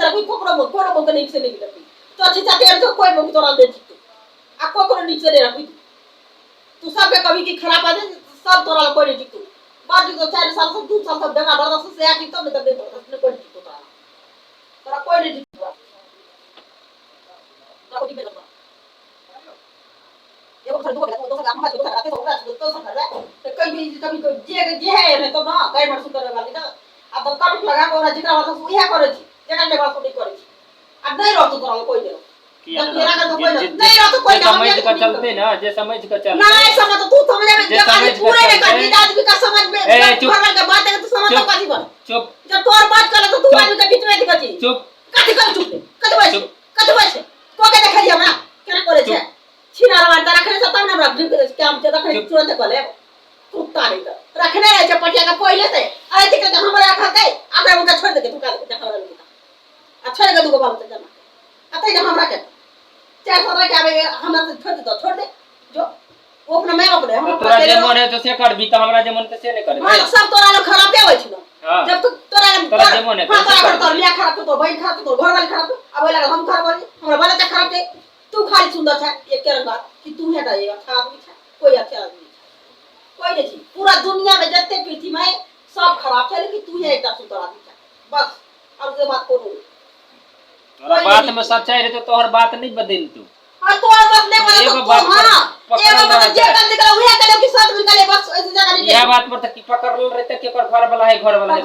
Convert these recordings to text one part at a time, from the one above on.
रखी कोकरो को नीचे से नहीं रखी तो अच्छी चाहते तो कोई मुंह तोड़ा दे तू आ कोकरो नीचे नहीं रखी तू सब के कभी की खराब आ दे सब तोड़ा कोई नहीं तू बाद जो 4 साल से 2 साल तक बेगा बर्दाश्त से आकी तो नहीं तब दे कोई नहीं तोड़ा तोड़ा कोई नहीं तोड़ा तो कोई नहीं ये वो दो काम हाथ दो कराते तो सब कर रहा है तो कभी जे है नहीं तो ना कई मार सुंदर वाली ना अब काट लगा को ना जिकरा वाला सुइया करे छी जेका ने बात नहीं करे छी अब नहीं रहतो तोरा कोई दे जब तेरा का तो कोई नहीं रहतो कोई समझ का चलते ना जे समझ का चलते नहीं समझ तो तू समझ में जे आदमी पूरे नहीं कर आदमी का समझ में भरल का बात है तो समझ तो काजी बन चुप जब तोर बात करे तो तू आदमी के बीच में दिखा छी चुप काटी कर चुप कद बस को के देखा हमरा केना करे छे छिना वाला रखने से तब ना हमरा काम के रखने तुरंत कले कुत्ता नहीं तो रखने रहे छ पटिया का पहले से अरे ठीक है हमरा खा के आगे उनका छोड़ दे के तू का देखा वाला अच्छा लगा तू को बात करना अतै हमरा के 400 के आवे हमरा से छोड़ दे जो वो अपना मैं अपने हम तोरा जे मन है तो से कर भी तो हमरा जे मन है से नहीं करे हां सब तोरा लोग खराब के होय छ जब तू तोरा जे मन है तोरा लिया खराब तो भाई खराब तो घर वाले खराब अब लगा हम खराब होई हमरा वाला का खराब थे तू खाली सुंदर था एक के बात कि तू है रहेगा खराब नहीं था कोई अच्छा आदमी कोई नहीं पूरा दुनिया में जत्ते पृथ्वी में सब खराब है लेकिन तू है एक सुंदर आदमी था बस अब से बात करो तोरा बात में सच्चाई रहे तो तोहर बात नहीं बदल तू हां तो बात नहीं बोले तो हां एगो बात जे कर निकला उहे करे कि सब निकले बस ऐसे जगह नहीं यह बात पर तक की पकड़ ल रहते के कर घर वाला है घर वाला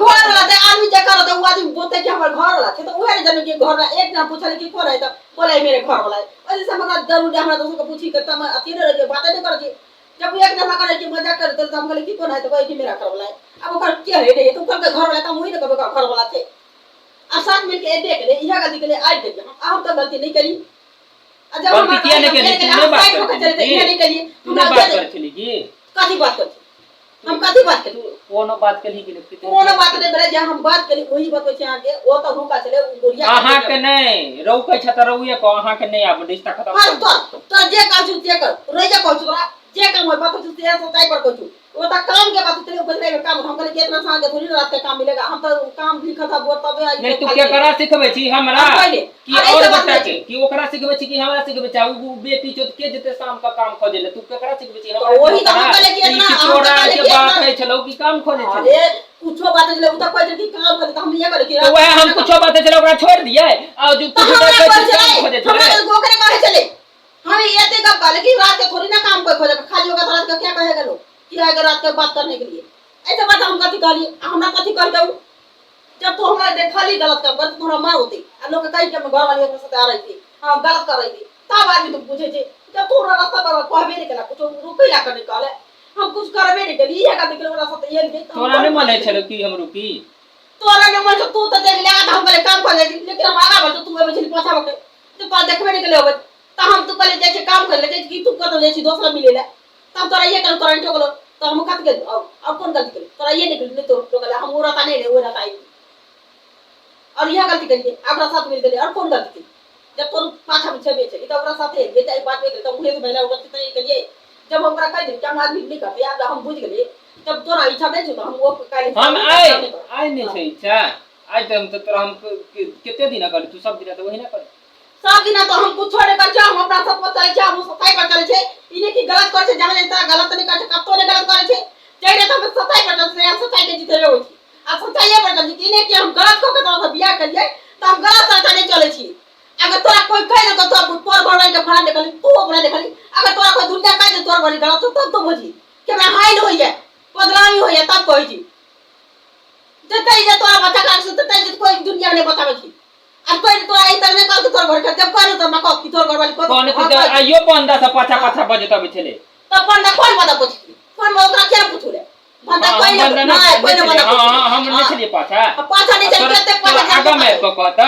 दे आदमी जे कर तो वो आदमी बोलते कि हमर घर वाला थे तो उहे जन के घर वाला एक ना पूछले कि कोन है तो बोले मेरे घर वाला है ऐसे से हमरा जरूर हमरा दोस्तों को पूछी के तम अथी रह के बात नहीं कर छी जब एक ना करे कि मजाक करते तो हम कहले कि कोन है तो कोई कि मेरा घर वाला है अब ओकर के है रे तू कल के घर वाला त मुई न कबे घर वाला थे अब साथ मिल के देख ले इहा गलती के लिए आज देख हम तो गलती नहीं करी जब हम किया नहीं करी तूने बात कर ये नहीं करी तूने बात कर चली की कादी बात कर हम कादी बात करी कोनो बात कली की कोनो बात नहीं बरे जे हम बात करी वही बात छै आगे वो तो हुका चले गोरिया अहां के नहीं रौ कह छ त रौए को अहां के नहीं आब रिश्ता खत्म तो जे का छु ते कर रह जा कहू तोरा जे काम होय बात छु ते सच्चाई पर कहू वो तो काम के बात चले ऊपर में काम हम कहले कि इतना सांगे थोड़ी रात के काम मिलेगा हम तो काम भी खता बोर तबे आई नहीं तू के करा सिखबे छी हमरा कि और बता के कि ओकरा सिखबे छी कि हमरा सिखबे छी उ बेटी चोद के जते शाम का काम खोजे ले तू के करा सिखबे छी हमरा वही तो हम कहले कि इतना छोड़ा के बात है चलो कि काम खोजे छी अरे कुछो बात चले उ तो कोई कि काम खोजे हम ये करे कि तो वह हम कुछो बात चले ओकरा छोड़ दिए आ जो तू काम खोजे हमरा गोकरे कहे चले हम ये का कहले कि रात के थोड़ी ना काम कोई खोजे खाली होगा रात के क्या कहेगा लोग कि अगर रात के बात करने के लिए ऐसे बात हम कथि कहली हमरा कथि कर दऊ जब तू हमरा देखली गलत काम कर तोरा मार होती आ लोग कहि के घर वाली के साथ आ रही थी हां गलत कर रही थी तब आदमी तुम पूछे छे जब तू रास्ता पर कहबे नहीं कला कुछ रुकै ला कर निकाले हम कुछ करबे नहीं करी ये का निकले वाला साथ ये नहीं तोरा नहीं माने छलो कि हम रुकी तोरा नहीं मन तू तो देख ले हम करे काम कर ले लेकिन हम आगा बढ़ तू बचली पाछा बके तो पास देखबे नहीं कले होबे त हम तू कले जाय काम कर ले जाय कि तू कतो जाय छी दूसरा मिले ले तब तोरा ये कर तोरा ठोकलो तो हम खत के अब कौन गलती करी तोरा ये निकल नहीं तो ठोकला हम ओरा नहीं ले ओरा ताई और यह गलती करिए अपना साथ मिल गए और कौन गलती की जब तोर पाछा पीछे बेचे तो ओकरा साथे ये ताई बात में तो मुहे से महिला गलती नहीं करिए जब हमरा कह दे क्या आदमी नहीं करते यार हम बुझ गए जब तोरा इच्छा नहीं छ तो हम वो काले हम आई नहीं छै इच्छा आज तो हम तो तोरा हम कितने दिन कर तू सब दिन तो वही ना कर सब दिन तो हम कुछ छोड़े कर जा हम अपना सब पता है हम सफाई पर चले छे इने की गलत कर छे जाने ता गलत नहीं कर छे कब तो ने गलत करे छे जइने तो सफाई पर चले हम सफाई के जीते हो छी आ सच्चाई पर चले कि इने की हम गलत को के तो बियाह कर जाए तो हम गलत रास्ता नहीं चले छी अगर तोरा कोई कह दे तो तोर घर के फड़ा निकली तू अपना निकली अगर तोरा कोई दुनिया कह दे तोर घर गलत तब तो बुझी कि मैं हाइल हो जाए बदनामी हो जाए तब कहि छी जतै जे तोरा बच्चा का से ततै जे कोई दुनिया ने बतावे छी अब कोई तो आई तक ने कल तोर घर के जब करू तो मको की तोर घर वाली कौन तो आइयो बंदा से पाछा पाछा बजता बिछले तो बंदा कौन बंदा पूछ कौन ओकरा क्या पूछले बंदा कोई ना कोई ना बंदा हां हम नहीं चलिए पाछा पाछा नहीं चल केते पाछा आगा में को कहतो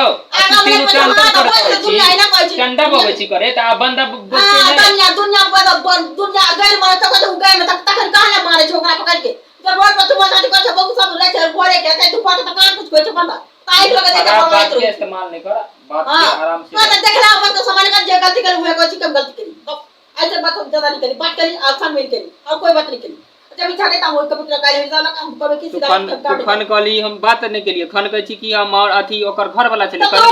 तीन चंदा कर दुनिया ना कोई चंदा बगैची करे त बंदा दुनिया दुनिया गैर मारे तो गैर में तक तखन कहां ले मारे छोकरा पकड़ के जब रोड पर तुम साथी कर बहुत सब ले चल भोरे के तू पाछा तो कहां कुछ कोई बंदा ताई लोग देखा बात के इस्तेमाल नहीं कर बात के आराम से तो देखला अपन तो समझ कर जे गलती करे हुए कोई कम गलती करी तो ऐसे बात हम ज्यादा नहीं करी बात करी आसान में करी और कोई बात नहीं करी जब इच्छा नहीं था वो कभी तो काले जाना हम कभी किसी का तो खन कली हम बात नहीं के लिए खन कहै छी कि हम और अथी ओकर घर वाला चले तो घर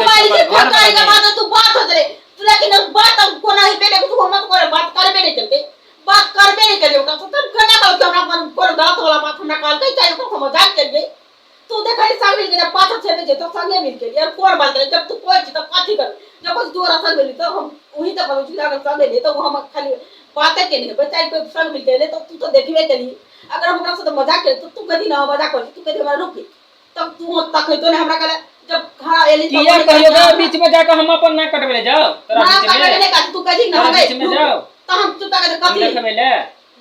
वाला तू बात हो रे तू लेकिन बात हम को नहीं पहले कुछ मत करे बात करबे नहीं चलते बात करबे नहीं करे ओका तो तब कना कल के हमरा पर गलत वाला बात हमरा काल कई चाहिए तो मजाक कर गई तू देखा संग मिल के 5-6 बजे तो संगे मिल के यार कोर बात करे जब तू कोई चीज तब काठी कर जब कुछ दूर संग मिली तो हम वही तो बोल छी अगर संग मिले तो हम खाली बातें के नहीं बच्चा कोई संग मिल के ले तो तू तो देखबे करी अगर हमरा से तो मजाक करे तो तू कदी ना मजाक कर तू कदी हमरा रुक तब तू तक तो ने हमरा कहले जब खड़ा एली तो किया कहियो बीच में जाकर हम अपन ना कटबे जाओ तोरा बीच में नहीं काट तू कदी ना बीच में जाओ तो हम तू का कथी देखबे ले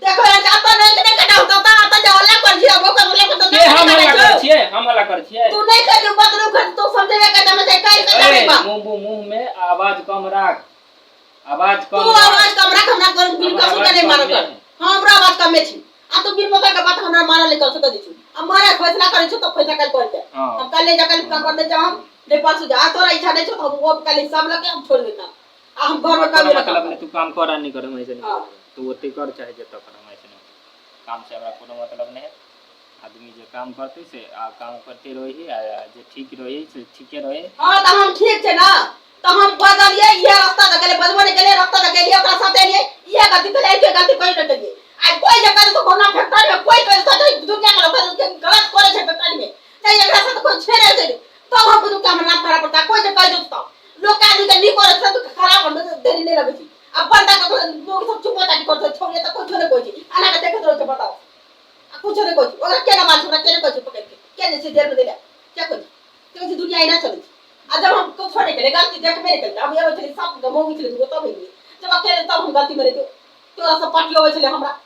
देखो जाता नहीं कटा होता आता जवला कर छी वो कर ले तो हम हल्ला कर छिए तू नहीं कर बदलू कर तो समझेगा कहता मैं काई मुंह में आवाज कम राख आवाज कम तू आवाज कम राख हमरा कर बिल का सुन नहीं मारो कर हमरा आवाज कम में छी आ तो बिल मत का बात हमरा मारा ले कर सक दी छी हमारा फैसला करे छ तो फैसला कर के हम कल ले जाकर काम कर दे जा हम नेपाल से जा तोरा इच्छा नहीं छ तो वो कल हिसाब लगे हम छोड़ देता आ हम घर में काम मतलब नहीं तू काम करा नहीं करे मैं से नहीं तू ओते कर चाहे जे तो कर मैं से नहीं काम से हमरा कोनो मतलब नहीं आदमी जे काम करते से आ काम करते रही आ जे ठीक रही से ठीके रहे हां त हम ठीक छे ना तो हम बदलिए ये रास्ता दकले बदलने के लिए रास्ता दकले ओकरा साथे लिए ये गलती तो एक गलती कोई न करिए आ कोई जगह तो कोना फैक्ट्री में कोई तो दुनिया के लोग गलत करे छे फैक्ट्री में नहीं एकरा साथ कोई छेड़े दे तो हम बुझू के हमरा खराब पड़ता कोई जगह जो लोग का आदमी के नहीं करे सब खराब कर देरी नहीं लगे छी अब बंदा का लोग सब चुप चाटी करते छोड़िए तो कुछ नहीं कोई आना के देखत रहो बताओ कुछ नहीं कोई ओकरा केना मार छोड़ा केना कोई पकड़ के जैसे जेल में दे क्या कोई क्योंकि दुनिया ही ना चले आ जब हम को छोड़े के गलती देख मेरे करते अब ये चले सब गमो की चले तो तब ही जब अकेले तब हम गलती मेरे तोरा सब पार्टी होवे चले हमरा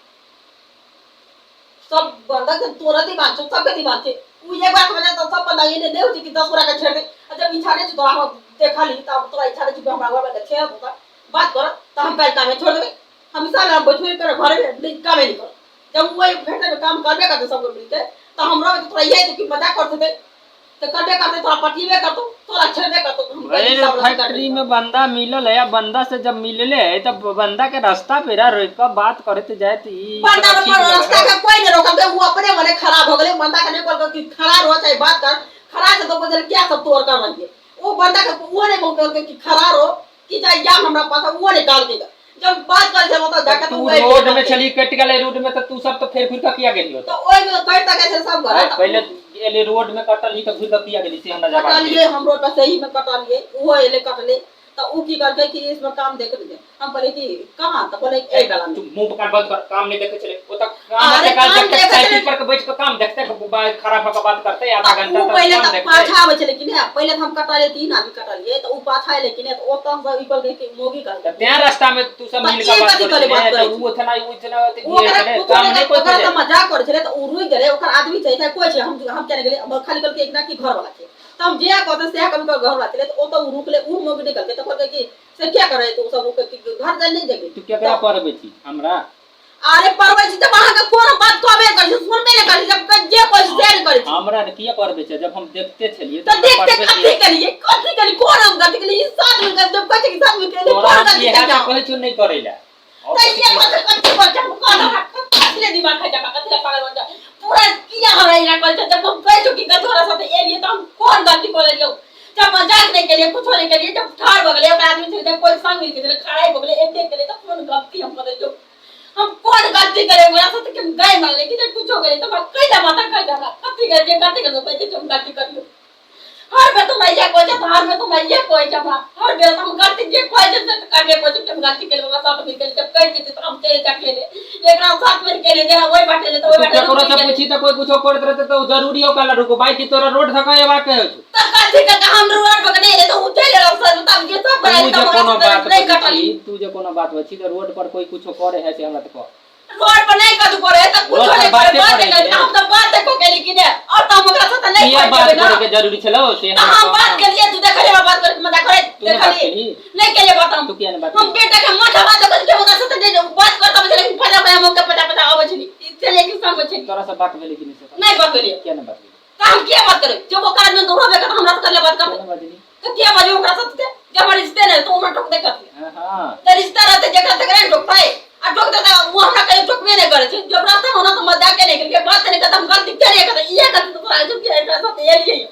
सब बंदा के तोरा दी बात सब के दी बात उ ये बात में तो सब बंदा ये देव जी की 10 पूरा का छेड़ दे जब इच्छा नहीं तो हम देखा ली तब तोरा इच्छा नहीं हमरा घर में छेड़ होता बात कर तो हम पहले काम छोड़ देबे हम साला बचवे कर घर में काम नहीं कर जब वही भेटे में काम करबे करते सब मिलके तो हमरा में तो थोड़ा ये कि मजाक करते थे तो करबे करते थोड़ा पटीबे करतो थोड़ा छेड़बे करतो हम फैक्ट्री में बंदा मिलल है या बंदा से जब मिलले है तब बंदा के रास्ता पे रोक के बात करते जाए त ई बंदा पर रास्ता का कोई नहीं रोकल वो अपने मने खराब हो गले बंदा का नहीं बोल कि खराब हो चाहे बात कर खराब से तो बदल क्या सब तोड़ कर रही है वो बंदा का वो नहीं बोल कि खराब हो कि चाहे या हमरा पास वो निकाल देगा जब बात कर जब तो जाके तू रोड में चली कट गेले रोड में तो तू सब तो फेर का किया गेलियो तो ओए में कट तक ऐसे सब घर पहले एले रोड में कटल ही तो फिर का किया गेली से हमरा जवाब कटल लिए हम रोड पर सही में कटल लिए वो एले कटले तो उ की कर कि इसमें काम देख ले हम बोले कि कहां तो बोले एक डाला तू मुंह पकड़ बंद कर काम नहीं देखे चले वो तक काम से काल जब तक साइकिल पर के बैठ के काम देखते खराब का बात करते आधा घंटा तक पहले काम तो देखते पाछा आवे चले कि पहले हम कटा ले 3 आदमी कटा लिए तो उ पाछा लेकिन तो ओ तो सब इक्वल के मोगी कर त्या रास्ता में तू सब मिल के बात कर वो तना ते दिए काम नहीं कोई करे तो मजाक करे चले तो उ रुक गेले ओकर आदमी चाहिए कोई छै हम क्या गेले खाली करके एक ना की घर वाला छै तो हम जे कहते से कभी घर वाला चले तो ओ तो रुक ले उ मोगी निकल के तो कहते कि से क्या करे तू सब घर जा नहीं देखे तू क्या परबे छी हमरा अरे परबे छी तो वहां का कोन बात कबे कर सुन में कर जब जे कोई शेयर करे हमरा ने किया परबे छै जब हम देखते छलिए तो देखते कथि करी कोन हम गलती के लिए साथ में जब कथि के साथ में के लिए कोन गलती है कहे छु नहीं करेला तो ये कथि पर जब कोन कथि दिमाग खा जा कथि पागल बन जा पूरा किया हराई ना कर जब हम कह जो कि गधोरा साथ ए लिए तो हम कौन गलती कर लियो जब मजाक नहीं के लिए कुछ नहीं के लिए जब ठाड़ बगले एक आदमी से कोई संग मिल के चले खड़ा ही बगले एक देख के लिए तो कौन गलती हम कर लियो हम कौन गलती करे मेरा साथ कि गए मान ले कि कुछ हो गई तो मैं कई जा माता कह जाना कथि कर दो पहले तुम गलती कर लो हर में तुम ये कोई जा हर में तुम ये कोई जा हर बेर तुम गलती जे कोई जे करने को तुम गलती के लोग साथ मिल के जब कह देते तो हम चले जाके ले एकरा साथ में के ले जरा वही बाटे ले तो वही बाटे तोरा से पूछी तो कोई कुछो करत रहते तो जरूरी हो काला रुको भाई कि तोरा रोड धका एबा के हो तो गलती का हम रोड पकड़े ले तो उठे ले सब तब ये सब बनाई तो नहीं कटली तू जे कोनो बात बची तो रोड पर कोई कुछो करे है से हमरा तो रोड पर नहीं कदू करे तो कुछ नहीं करे बात करे हम तो बात देखो के लेकिन और तो हम ओकरा साथ नहीं ये बात करे के जरूरी छलो से हम बात के लिए तू देख ले बात कर मजा करे देख ले नहीं के लिए बात तू क्या ने बात हम बेटा के माथा बात कर के ओकरा साथ नहीं बात करता चले पता पता हम के पता आवे छली चले कि संग छली तोरा से बात भेले कि नहीं बात भेले क्या ने बात तो हम क्या बात करे जब ओकरा में दूर होबे का हमरा साथ ले बात करते तो क्या बाजू ओकरा साथ जब रिश्ते नहीं तो उमर ठोक दे करते हां तो रिश्ता रहते जगह तक नहीं ठोकता है आ टोक देता वो हमरा कहीं टोकबे नहीं करे छे जब रास्ता होना तो मत जाके नहीं के बात नहीं करता हम गलती करे करते ये गलती तो तोरा जो के एकरा साथ ये लिए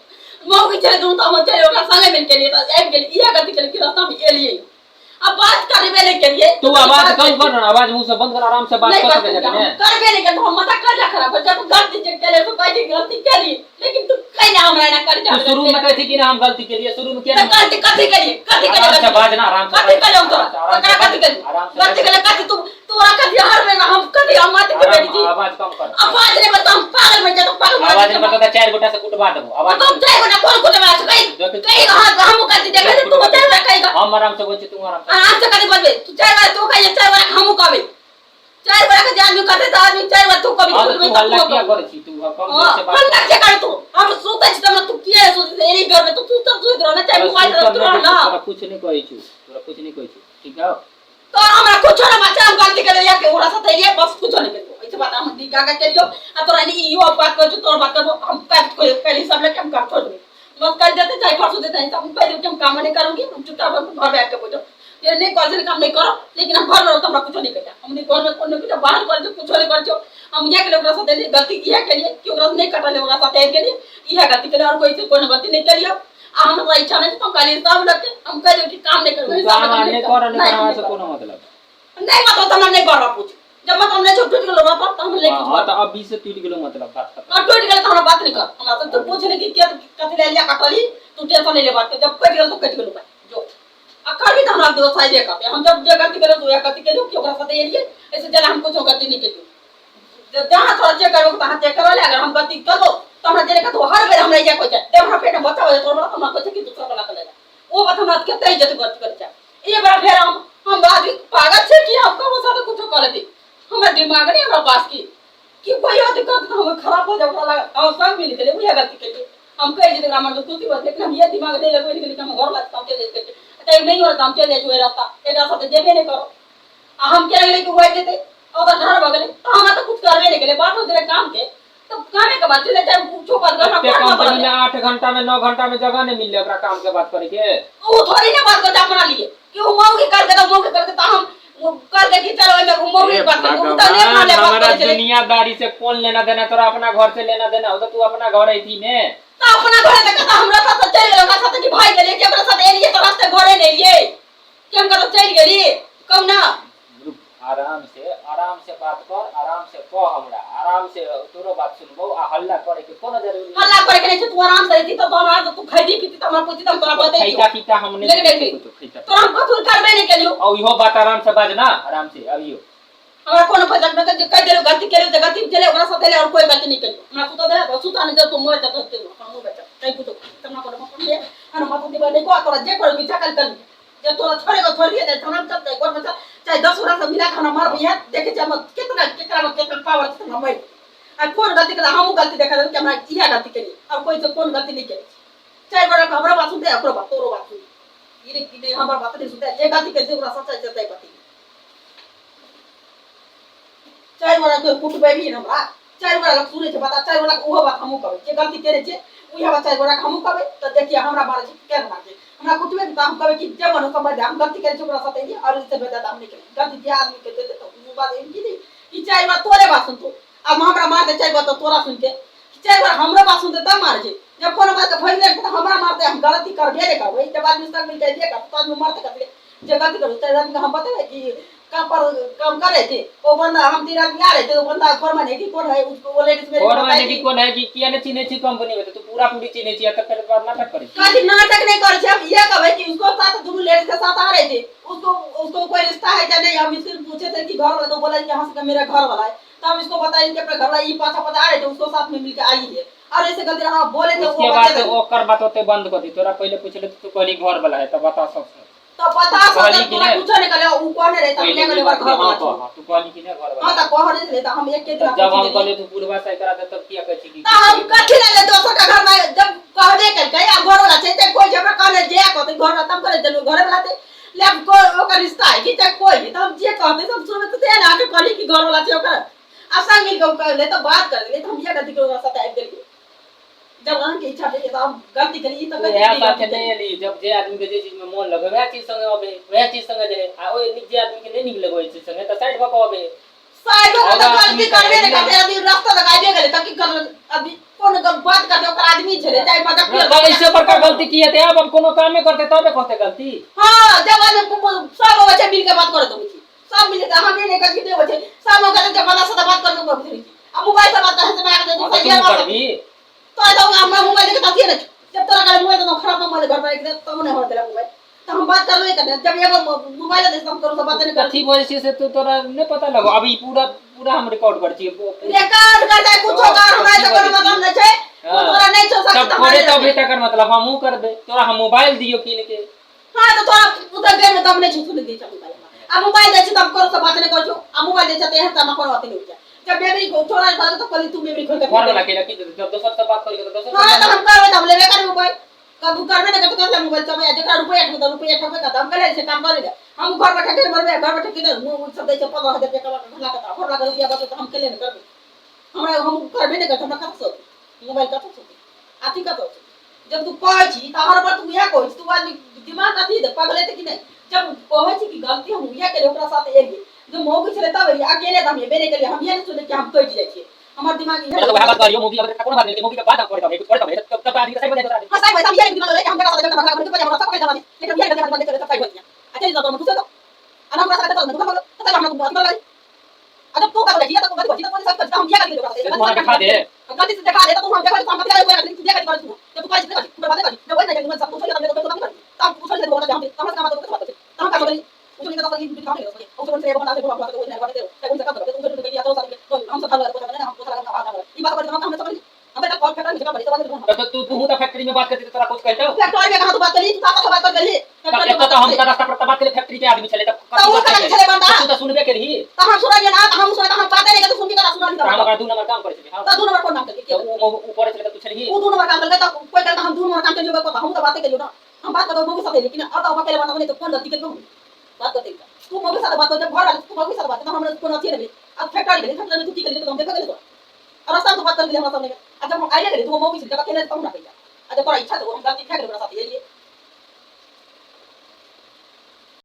मौ की चले दूं तो हम चले ओकरा संगे मिल के लिए तो एक गेल ये गलती के लिए रास्ता में ये लिए अब बात करबे नहीं के लिए तू आवाज कम कर ना, आवाज मुंह से बंद कर, आराम से बात कर सके जाके ने करबे नहीं के तो हम मत कर खराब जब गलती के लिए तो कहीं गलती करी लेकिन तू कहीं ना हमरा ना कर जा तू शुरू में कहती कि ना हम गलती के लिए, शुरू में क्या गलती कथी के लिए आराम से बाज ना, आराम से कथी करे तो कथी करे गलती के लिए कथी तू तोरा कथी हर में हम कथी हम मत के बेटी जी आवाज कम कर, आवाज रे बता हम पागल में जा तो पागल आवाज में बता चार गोटा से कुटवा देबो आवाज तुम जाए ना कौन को लगा कहीं हम कथी देखे तू बता रहा कहीं हम आराम से बोलते तू आराम से आराम से कथी बोलबे तू चाय वाला तू कहीं चाय वाला हम कहबे चाय वाला के जान भी कहते तो आदमी चाय वाला तू कभी बोलबे तू हल्ला क्या करे छी, तू कम से बात हल्ला क्या करे तू हम सोते छी तब तू किए सोते एरी घर में तू तब सोत रहो ना चाय मोबाइल रख रहो ना तोरा कुछ नहीं कहै छी, तोरा कुछ नहीं कहै छी, ठीक है तो हमरा कुछ ना बच्चा हम गलती करे या के ओरा साथ एरिया बस कुछ नहीं करियो ऐसे बात हम दी गागा करियो आ तोरा नहीं इयो बात कर तोर बात कर हम काट को पहले सब लेके हम कर छोड़ दे बस कर देते चाय परसों देते हैं हम पहले हम काम नहीं करूंगी हम चुपचाप घर बैठ के बैठो ये नहीं कर काम नहीं करो लेकिन हम घर में तो हमरा कुछ नहीं करना हमने घर में कोने कुछ बाहर कर जो कुछ नहीं कर जो हम ये के लोग साथ गलती किया के लिए कि ओकरा नहीं कटले ओकरा साथ के लिए यह गलती के लिए और कोई से कोई गलती नहीं करियो आ हम तो इच्छा नहीं तो काली सब लगे हम कह कि काम नहीं करो काम नहीं कर नहीं करवा से कोनो मतलब नहीं मतलब तो हम नहीं कर पूछ जब मतलब नहीं छूट टूट गेलो बात तो हम लेके हां तो अब 20 से टूट गेलो मतलब बात खत्म और टूट गेलो तो हम बात नहीं कर हमरा तो पूछने की क्या कथि ले लिया कटली तू टेंशन नहीं ले बात के जब कट गेलो तो कट गेलो भाई जो अकर भी तो हमरा दो साइड एक हम जब जे गलती करे तो या गलती के कि ओकरा साथ ये लिए ऐसे जला हम कुछ गलती नहीं करियो जहां थोड़ा चेक करो तहां चेक करो ले अगर हम गलती करबो तो हमरा जेने का तो हर बेर हमरा ये कोई दे हमरा पेट में बच्चा हो तो हमरा कोई कि दूसरा वाला कर ले वो बात हमरा केते इज्जत गलती कर जा ये बार फिर हम आदमी पागल छे कि हम कब साथ कुछ कर लेती हमरा दिमाग नहीं हमरा पास की कोई और दिक्कत ना हम खराब हो जाओ लगा हम सब मिल के लिए वो गलती के लिए हम कह जे हमरा तो कुछ बात लेकिन हम ये दिमाग दे लगवे के लिए हम घर लगता के दे के तय नहीं हो हम चले जो रास्ता एकरा साथ जेबे नहीं करो आ हम के लगे कि हुआ देते और घर बगले तो हम तो कुछ करबे नहीं के लिए बात हो तेरे काम के तो कामे के बात चले जाए पूछो बात करना कंपनी में 8 घंटा में 9 घंटा में जगह नहीं मिलले ओकरा काम के बात करे के वो थोड़ी ना बात करता अपना लिए कि वो मौके करके तो मौके करके तो हम कर दे कि चलो मैं मौके बात कर वो तो नहीं अपना ले बात हमारा करे दुनियादारी से कौन लेना देना, तोरा अपना घर से लेना देना हो तो तू अपना घर आई थी ने तो अपना घर तक तो हमरा साथ चल गेलो का साथ कि भाई गेले कि हमरा साथ एलिए तो रास्ते घरे नहीं लिए कि हम का तो चल गेली कम ना आराम से बात कर, आराम से कह हमरा, आराम से तोरो बात सुनबो आ हल्ला करे के कोनो जरूरी नहीं। हल्ला करे के नहीं तू आराम से रहती तो तोरा तू खैदी पीती तो हमरा पूछती तो हम तोरा बता दी खैता पीता हमने तो हम कुछ करबे नहीं करियो और इहो बात आराम से बाजना, आराम से अभियो हमरा कोनो फजक न के कह देलो गलती करे तो गलती चले ओकरा साथ ले और कोई गलती नहीं करियो हमरा सुता दे सुता नहीं दे तू मोय तक हम बच्चा कहीं कुछ तमना कोनो पकड़ ले हम मत दिबा नहीं को तोरा जे कर बिचा कर जे तोरा छोड़े को छोड़ दे हम चल जाए कोन बच्चा चाहे 10 वर्ष से मिला खाना मार बिया देखे जे हम कितना पावर से हम आ कौन गलती कर हम गलती देखा दे कि हमरा इहा गलती करी और कोई से कौन गलती नहीं करी चाहे बड़ा हमरा बात सुनते ओकरो बात तोरो बात सुन ये कि हमरा बात नहीं सुनते जे गलती करे ओकरा सच्चाई सच्चाई बात चाहे बड़ा कोई कुटबे भी हमरा चाहे बड़ा लोग सुने छे बता चाहे बड़ा ओहो बात हमहु कहबै जे गलती करे छे उहा बात चाहे बड़ा हमहु कहबै त देखिए हमरा मारे छे केना मारे हमरा कुटबे त हम कहबै कि जे मनो समझ हम गलती करे छे ओकरा साथ एलिए और इससे बेटा हम नहीं करे गलती जे आदमी के देते तो वो बात एम की नहीं ई चाहे बात तोरे बात सुन तो अब हमरा मार दे चाहे बात तोरा सुन के चाहे बात हमरा बात सुनते तब मार छे जब कोनो बात के फैल जाए त हमरा मारते हम गलती करबे नहीं करबै जब आदमी तक मिल जाए का तो आदमी मारते करते जे गलती करो चाहे आदमी हम बतावे कि काम कर रहे थे वो बंदा हम 3 आदमी आ रहे थे वो बंदा फॉरमैन है कि कौन है उसको वो लेडीज मेरे और माने कि कौन है कि किया ने चिन्हे छी कंपनी में तो पूरा पूरी चिन्हे छी त फिर बाद नाटक करी काजी नाटक नहीं करे छे हम ये कहबै कि उसको साथ दोनों लेडीज के साथ आ रहे थे उसको कोई रिश्ता है या नहीं हम इससे पूछे थे कि घर वाला तो बोला कि यहां से मेरा घर वाला है तो हम इसको बताएं कि अपने घर वाला ये पाछा आ रहे थे उसको साथ में मिलके आई है और ऐसे गलती हां बोले थे उसके बाद ओकर बात होते बंद कर दी तोरा पहले पूछले तो कहली घर वाला है तो बता सब तो पता सब पूरा कुछ नहीं करे ऊ कहने रहे त हमने घर वाला तू कहली कि ना घर वाला हां त कहने रहे त हम एक के दिन जब हम कहले तू पूर्वा से करा दे तब किया कहै छी कि त हम कथि ले दोसर का घर में जब कहबे कर के या घर वाला छै त कोई जब कहले जे कहते घर वाला तब करे चलो घर वाला थे ले को ओकर रिश्ता है कि त कोई त हम जे कहते सब सुने त ते ना के कहली कि घर वाला छै ओकर आशा मिल के कहले त बात कर ले त हम ये गलती के साथ आबि गेली जब रंग की इच्छा थी तो हम गलती करी तो यह साथे नहीं ली जब जे आदमी के जे चीज में मन लगे वह चीज संगे अबे वह चीज संगे जे आ ओए निजे आदमी के नहीं निक लगे ओइ चीज संगे त साइड भको अबे साइड में तो गलती करबे नहीं करते अभी रास्ता लगाइबे गेले ताकि कर अभी कौन बात करते ओकर आदमी छले चाहे मजाक जब ऐसे बड़का गलती किए थे अब कोनो काम में करते तबे कहते गलती हां जब आदमी सब बच्चे मिल के बात करे तो सब मिल के हम नहीं कर दे बच्चे सब का जब बड़ा से बात कर दूंगा अब मोबाइल से बात करते मैं आके तो सही है तो हम मोबाइल के ताती है जब तोरा का मोबाइल तो खराब मोबाइल घर में एक तो नहीं होता तेरा मोबाइल तो हम बात कर रहे हैं जब ये मोबाइल दे हम करो तो बात नहीं कथी वजह से तो तोरा नहीं पता लगो अभी पूरा पूरा हम रिकॉर्ड कर छी रिकॉर्ड कर दे कुछ का हमारे तो कोनो मतलब नहीं है तोरा नहीं छो सकता सब करे तो बेटा कर मतलब हमहू करबे तोरा हम मोबाइल दियो किन के हां तो तोरा उधर गए में तब नहीं छो दे मोबाइल अब मोबाइल दे छी तब करो तो बात नहीं कर छो अब मोबाइल दे छते हैं त हम कोनो बात नहीं हो जब मेमोरी को थोड़ा बात तो कल तू मेमोरी खोल के फोन वाला के रखी जब दोसर से बात करी तो दोसर हां तो हम करबे हम लेबे कर मोबाइल कब करबे ना तो कर ले मोबाइल सब जकरा रुपया तो रुपया ठोके का हम करे से काम करेगा हम घर बैठे के मरबे घर बैठे के मुंह सब दे 15000 रुपया का घला का घर लगा रुपया बचे तो हम केले न करबे हमरा हम करबे नहीं करते हमरा कत सो मोबाइल कत सो आती कत सो जब तू कहै छी त हर बार तू यह कहै छी तू आदमी दिमाग कथी दे पागल है कि नहीं जब कहै छी कि गलती हम यह केले ओकरा साथ एलिए जो मौगी छले तब अकेले हम ये बेरे के लिए हम ये नहीं सुने कि हम कट जाय छी हमार दिमाग ये तो बात करियो मूवी अब कोनो बात नहीं मूवी के बाद हम करे तब तब आदमी सही बता दे हां सही बात हम ये दिमाग ले हम जगह से भागा के हम सब करे जाने लेकिन ये गलती हम करे सब सही बात अच्छा इस बात में पूछो अना पूरा साथ तो हम पता हम बात कर अगर तू कर रही है तो गलती तो सब हम ये कर दे तू दिखा दे गलती से दिखा दे तो हम देखा हम पता है तू ये कर तू जब तू कर तू बात कर मैं वही नहीं सब पूछ ले तो काम कर तब पूछ ले बोला हम हम काम तो बात हम का करी उसने कहा कि दिखा दे और उसने ये बना दे बोला तो नहीं बात दे उनसे काम कर तू जो किया तो सारे हम सब हम पूछ लगा हम ये बात कर हम सब हमें तो कॉल करना नहीं बड़ी बात तो तू तो फैक्ट्री में बात करती तोरा कुछ कहते हो फैक्ट्री में कहां तो बात करी तू का बात कर गली एक तो हम का रास्ता पर बात करे फैक्ट्री के आदमी चले तो वो का चले बंदा तू तो सुनबे करी तो हम सुना ना हम सुना हम बात नहीं तो सुन के सुना नहीं हम का दू नंबर काम करे हां तो दो नंबर कौन काम करके वो ऊपर चले तू चली वो दो नंबर काम करके तो कोई कहता हम दो नंबर काम के जो को हम तो बातें करियो ना हम बात करो मौके साथ लेकिन अब तो अकेले बात नहीं तो कौन गलती कर बात करते तू मौके साथ बात कर घर वाले तू मौके साथ बात ना हम कौन अच्छी रही अब फैक्ट्री में फैक्ट्री में तू की कर तो हम देखा कर तो और रास्ता तो बात कर ले हम सामने जब हम आइए करे तो मौके से जब अकेले तो हम ना कहिया अगर तोरा इच्छा तो हम गलती क्या करे साथ ये